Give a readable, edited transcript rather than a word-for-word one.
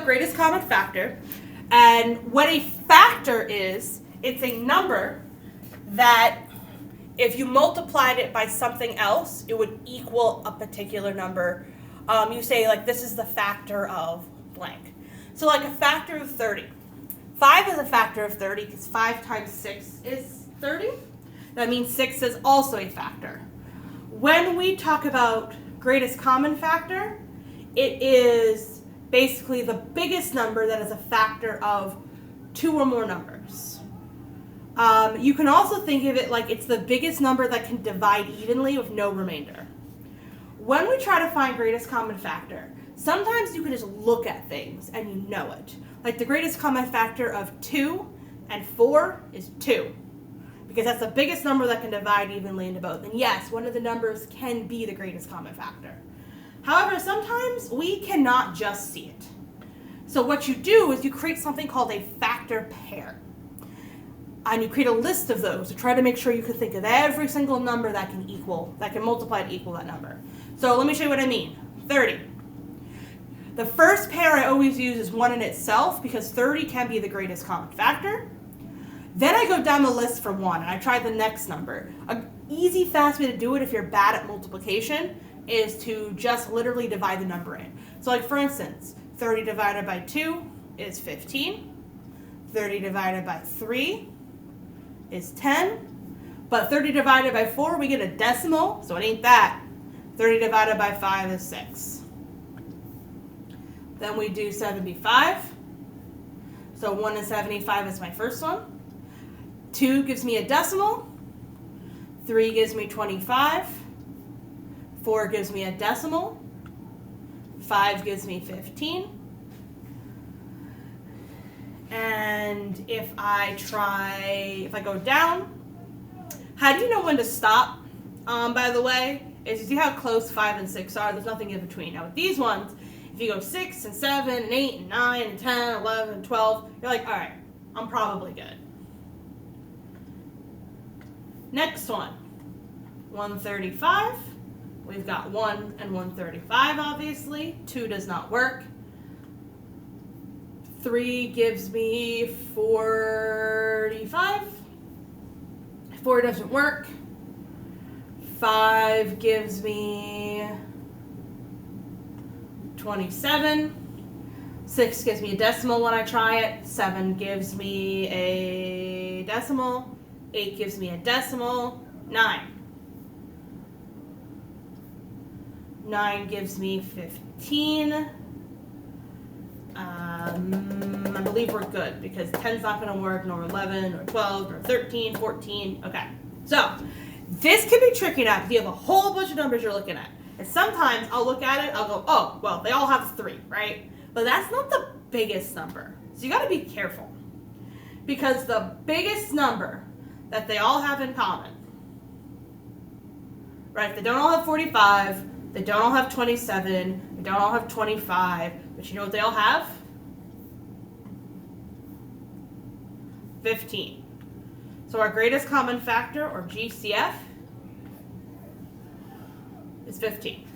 about greatest common factor. And what a factor is, it's a number that if you multiplied it by something else, it would equal a particular number. You say, like, this is the factor of blank. So, like, a factor of 30. 5 is a factor of 30 because 5 times 6 is 30. That means 6 is also a factor. When we talk about greatest common factor, it is basically the biggest number that is a factor of 2 or more numbers. You can also think of it like it's the biggest number that can divide evenly with no remainder. When we try to find greatest common factor, sometimes you can just look at things and you know it. Like the greatest common factor of 2 and 4 is 2. Because that's the biggest number that can divide evenly into both. And yes, one of the numbers can be the greatest common factor. However, sometimes we cannot just see it. So what you do is you create something called a factor pair. And you create a list of those to try to make sure you can think of every single number that can multiply to equal that number. So let me show you what I mean. 30. The first pair I always use is 1 in itself because 30 can be the greatest common factor. Then I go down the list from 1 and I try the next number. An easy, fast way to do it if you're bad at multiplication is to just literally divide the number in. So like for instance, 30 divided by 2 is 15. 30 divided by 3 is 10. But 30 divided by 4, we get a decimal, so it ain't that. 30 divided by 5 is 6. Then we do 75. So 1 and 75 is my first one. 2 gives me a decimal. 3 gives me 25. 4 gives me a decimal. 5 gives me 15. And if I go down, how do you know when to stop? By the way, is you see how close 5 and 6 are? There's nothing in between. Now with these ones, if you go 6 and 7 and 8 and 9 and 10, 11 and 12, you're like, all right, I'm probably good. Next one, 135. We've got 1 and 135, obviously. 2 does not work. 3 gives me 45. 4 doesn't work. 5 gives me 27. 6 gives me a decimal when I try it. 7 gives me a decimal. 8 gives me a decimal. 9. 9 gives me 15. I believe we're good because 10's not going to work, nor 11, or 12, or 13, 14. Okay. So, this can be tricky now because you have a whole bunch of numbers you're looking at. And sometimes I'll look at it, I'll go, oh, well, they all have 3, right? But that's not the biggest number. So you got to be careful. Because the biggest number that they all have in common, right? They don't all have 45, they don't all have 27, they don't all have 25, but you know what they all have? 15. So our greatest common factor, or GCF, is 15.